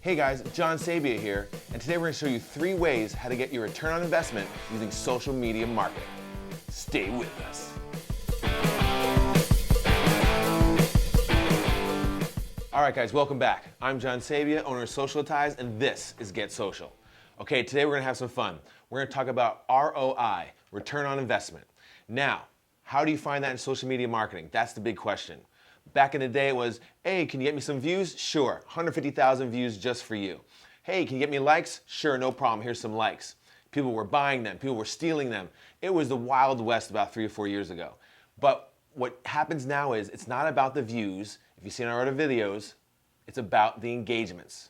Hey guys, John Sabia here, and today we're going to show you 3 ways how to get your return on investment using social media marketing. Stay with us. All right guys, welcome back. I'm John Sabia, owner of Socialitize, and this is Get Social. Okay, today we're going to have some fun. We're going to talk about ROI, return on investment. Now, how do you find that in social media marketing? That's the big question. Back in the day, it was, hey, can you get me some views? Sure, 150,000 views just for you. Hey, can you get me likes? Sure, no problem, here's some likes. People were buying them, people were stealing them. It was the Wild West about 3 or 4 years ago. But what happens now is, it's not about the views. If you've seen our other videos, it's about the engagements.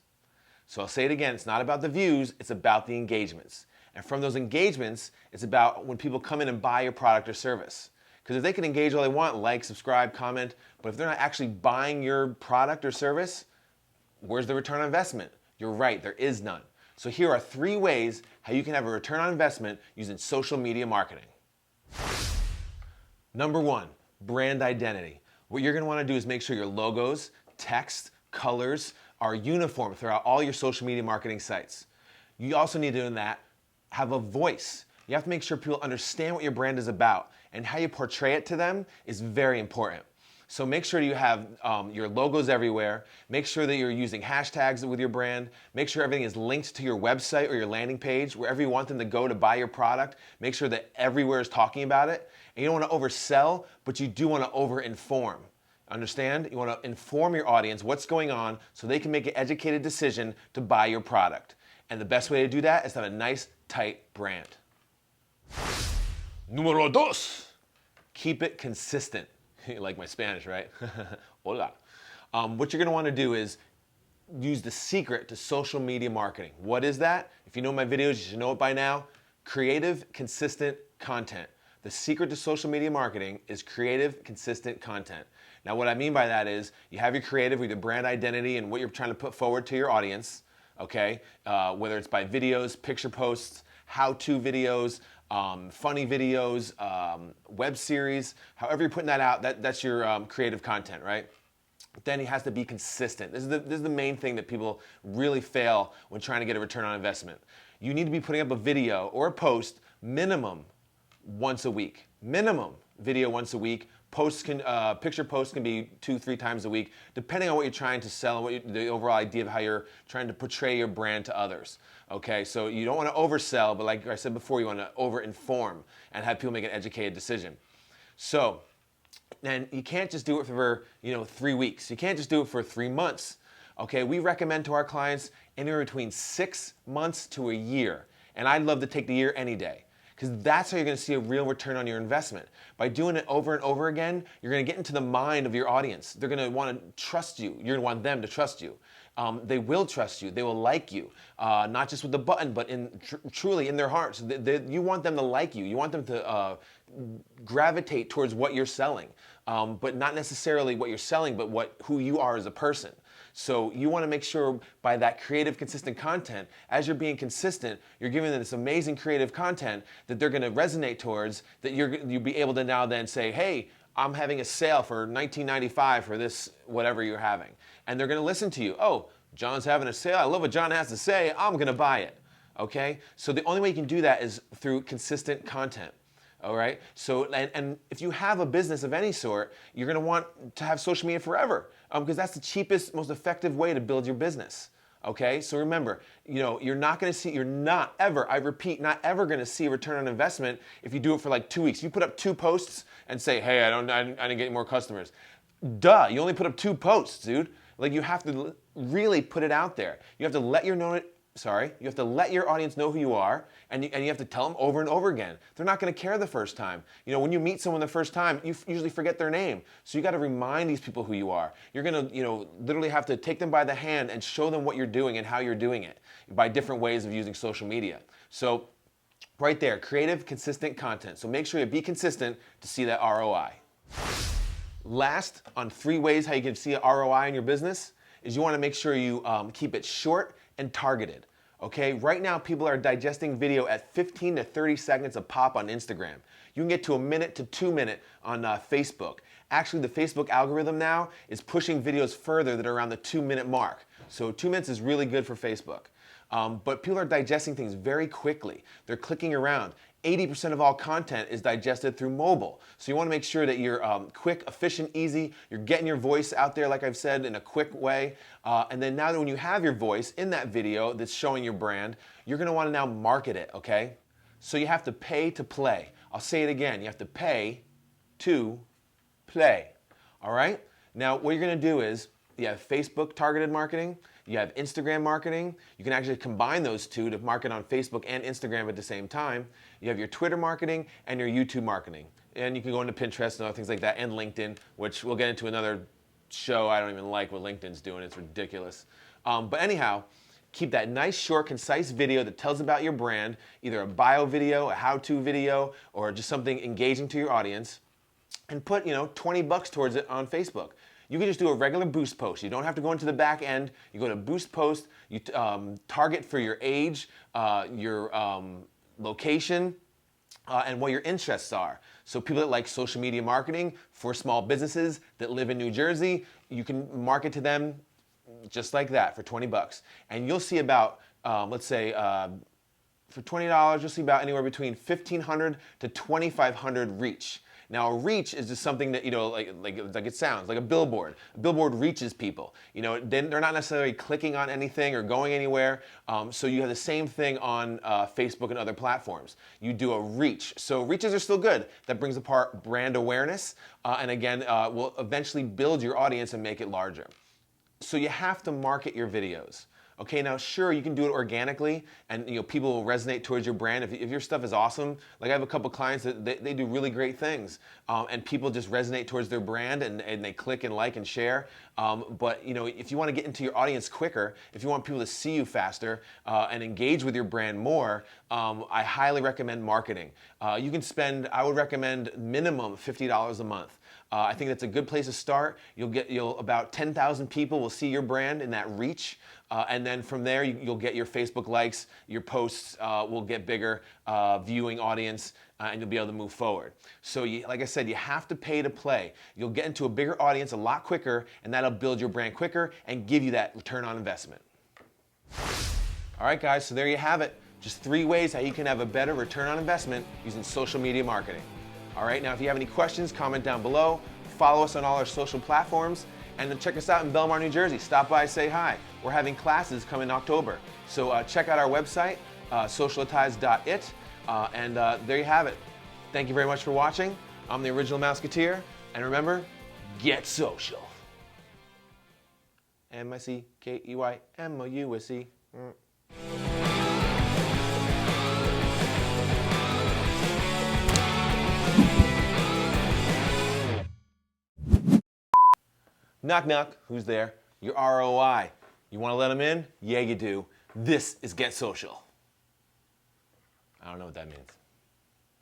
So I'll say it again, it's not about the views, it's about the engagements. And from those engagements, it's about when people come in and buy your product or service. Because if they can engage all they want, like, subscribe, comment, but if they're not actually buying your product or service, where's the return on investment? You're right, there is none. So here are 3 ways how you can have a return on investment using social media marketing. Number 1, brand identity. What you're going to want to do is make sure your logos, text, colors are uniform throughout all your social media marketing sites. You also need to, in that, have a voice. You have to make sure people understand what your brand is about, and how you portray it to them is very important. So make sure you have your logos everywhere. Make sure that you're using hashtags with your brand. Make sure everything is linked to your website or your landing page. Wherever you want them to go to buy your product, make sure that everywhere is talking about it. And you don't want to oversell, but you do want to over-inform. Understand? You want to inform your audience what's going on so they can make an educated decision to buy your product. And the best way to do that is to have a nice, tight brand. Número 2. Keep it consistent. You like my Spanish, right? Hola. What you're going to want to do is use the secret to social media marketing. What is that? If you know my videos, you should know it by now. Creative, consistent content. The secret to social media marketing is creative, consistent content. Now, what I mean by that is you have your creative with your brand identity and what you're trying to put forward to your audience, okay? Whether it's by videos, picture posts, how-to videos, funny videos, web series, however you're putting that out, that's your creative content, right? Then it has to be consistent. This is the main thing that people really fail when trying to get a return on investment. You need to be putting up a video or a post minimum once a week. Minimum video once a week. Picture posts can be 2-3 times a week, depending on what you're trying to sell and the overall idea of how you're trying to portray your brand to others. Okay, so you don't want to oversell, but like I said before, you want to over-inform and have people make an educated decision. So, and you can't just do it for 3 weeks. You can't just do it for 3 months. Okay, we recommend to our clients anywhere between 6 months to a year, and I'd love to take the year any day. Because that's how you're going to see a real return on your investment. By doing it over and over again, you're going to get into the mind of your audience. They're going to want to trust you. You're going to want them to trust you. They will trust you. They will like you. Not just with the button, but truly in their hearts. You want them to like you. You want them to gravitate towards what you're selling. But not necessarily what you're selling, but who you are as a person. So you want to make sure by that creative, consistent content, as you're being consistent, you're giving them this amazing creative content that they're going to resonate towards, that you'll be able to now then say, hey, I'm having a sale for $19.95 for this whatever you're having. And they're going to listen to you. Oh, John's having a sale. I love what John has to say. I'm going to buy it. Okay? So the only way you can do that is through consistent content. All right? So, and if you have a business of any sort, you're going to want to have social media forever because that's the cheapest, most effective way to build your business. Okay? So remember, you're not ever, I repeat, not ever going to see a return on investment if you do it for like 2 weeks. You put up 2 posts and say, hey, I didn't get any more customers. Duh, you only put up 2 posts, dude. Like, you have to really put it out there. You have to let your audience know who you are, and you have to tell them over and over again. They're not going to care the first time. When you meet someone the first time, you usually forget their name. So you got to remind these people who you are. You're going to, literally have to take them by the hand and show them what you're doing and how you're doing it by different ways of using social media. So right there, creative, consistent content. So make sure you be consistent to see that ROI. Last, on 3 ways how you can see an ROI in your business, is you want to make sure you keep it short and targeted. Okay, right now people are digesting video at 15 to 30 seconds a pop on Instagram. You can get to 1 minute to 2 minutes on Facebook. Actually, the Facebook algorithm now is pushing videos further that are around the 2-minute mark. So 2 minutes is really good for Facebook. But people are digesting things very quickly. They're clicking around. 80% of all content is digested through mobile. So you want to make sure that you're quick, efficient, easy. You're getting your voice out there, like I've said, in a quick way. And then now that when you have your voice in that video that's showing your brand, you're going to want to now market it, okay? So you have to pay to play. I'll say it again. You have to pay to play. All right? Now, what you're going to do is you have Facebook targeted marketing, you have Instagram marketing. You can actually combine those two to market on Facebook and Instagram at the same time. You have your Twitter marketing and your YouTube marketing. And you can go into Pinterest and other things like that, and LinkedIn, which we'll get into another show. I don't even like what LinkedIn's doing. It's ridiculous. But anyhow, keep that nice, short, concise video that tells about your brand, either a bio video, a how-to video, or just something engaging to your audience, and put, $20 towards it on Facebook. You can just do a regular boost post. You don't have to go into the back end. You go to boost post, you target for your age, your location, and what your interests are. So people that like social media marketing for small businesses that live in New Jersey, you can market to them just like that for $20. And you'll see about, let's say, for $20, you'll see about anywhere between 1,500 to 2,500 reach. Now, a reach is just something that, like it sounds, like a billboard. A billboard reaches people. They're not necessarily clicking on anything or going anywhere. So you have the same thing on Facebook and other platforms. You do a reach. So reaches are still good. That brings apart brand awareness. And again, will eventually build your audience and make it larger. So you have to market your videos. Okay, now sure, you can do it organically, and people will resonate towards your brand. If your stuff is awesome, like I have a couple clients that they do really great things, and people just resonate towards their brand, and they click and like and share. But if you want to get into your audience quicker, if you want people to see you faster and engage with your brand more, I highly recommend marketing. You can spend, I would recommend minimum $50 a month. I think that's a good place to start. About 10,000 people will see your brand in that reach. And then from there, you'll get your Facebook likes, your posts will get bigger, viewing audience, and you'll be able to move forward. So like I said, you have to pay to play. You'll get into a bigger audience a lot quicker, and that'll build your brand quicker and give you that return on investment. All right, guys, so there you have it. Just 3 ways how you can have a better return on investment using social media marketing. All right, now if you have any questions, comment down below. Follow us on all our social platforms. And then check us out in Belmar, New Jersey. Stop by, say hi. We're having classes coming in October. So check out our website, socialitize.it, and there you have it. Thank you very much for watching. I'm the original Mouseketeer, and remember, get social. MICKEYMOUSE. Knock, knock. Who's there? Your ROI. You want to let them in? Yeah, you do. This is Get Social. I don't know what that means.